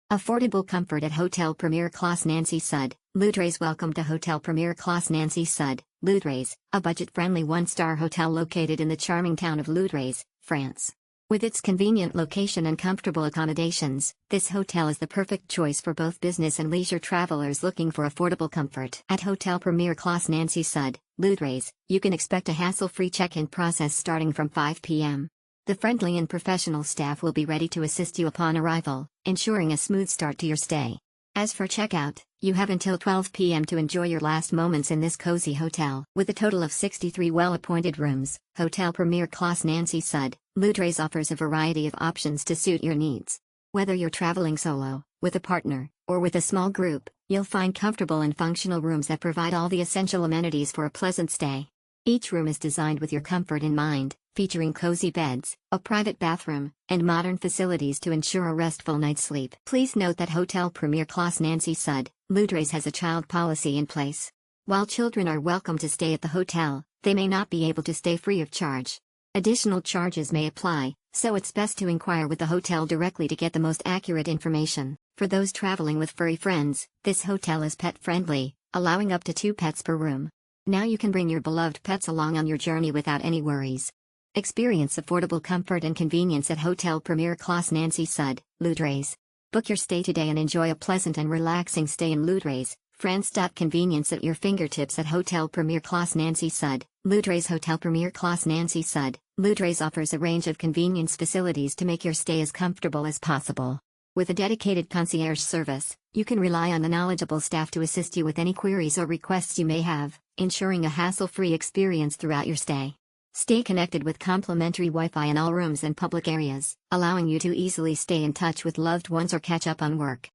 Affordable comfort at Hotel Premiere Classe Nancy Sud. Ludres welcome to Hotel Premiere Classe Nancy Sud. Ludres, a budget-friendly one-star hotel located in the charming town of Ludres, France. With its convenient location and comfortable accommodations, this hotel is the perfect choice for both business and leisure travelers looking for affordable comfort. At Hotel Premiere Classe Nancy Sud, Ludres, you can expect a hassle-free check-in process starting from 5 p.m. The friendly and professional staff will be ready to assist you upon arrival, ensuring a smooth start to your stay. As for checkout, you have until 12 p.m. to enjoy your last moments in this cozy hotel. With a total of 63 well-appointed rooms, Hotel Premiere Classe Nancy Sud, Ludres offers a variety of options to suit your needs. Whether you're traveling solo, with a partner, or with a small group, you'll find comfortable and functional rooms that provide all the essential amenities for a pleasant stay. Each room is designed with your comfort in mind, featuring cozy beds, a private bathroom, and modern facilities to ensure a restful night's sleep. Please note that Hotel Premiere Classe Nancy Sud, Ludres has a child policy in place. While children are welcome to stay at the hotel, they may not be able to stay free of charge. Additional charges may apply, so it's best to inquire with the hotel directly to get the most accurate information. For those traveling with furry friends, this hotel is pet-friendly, allowing up to 2 pets per room. Now you can bring your beloved pets along on your journey without any worries. Experience affordable comfort and convenience at Hotel Premiere Classe Nancy Sud, Ludres. Book your stay today and enjoy a pleasant and relaxing stay in Ludres, France. Convenience at your fingertips at Hotel Premiere Classe Nancy Sud, Ludres. Hotel Premiere Classe Nancy Sud, Ludres offers a range of convenience facilities to make your stay as comfortable as possible. With a dedicated concierge service, you can rely on the knowledgeable staff to assist you with any queries or requests you may have, ensuring a hassle-free experience throughout your stay. Stay connected with complimentary Wi-Fi in all rooms and public areas, allowing you to easily stay in touch with loved ones or catch up on work.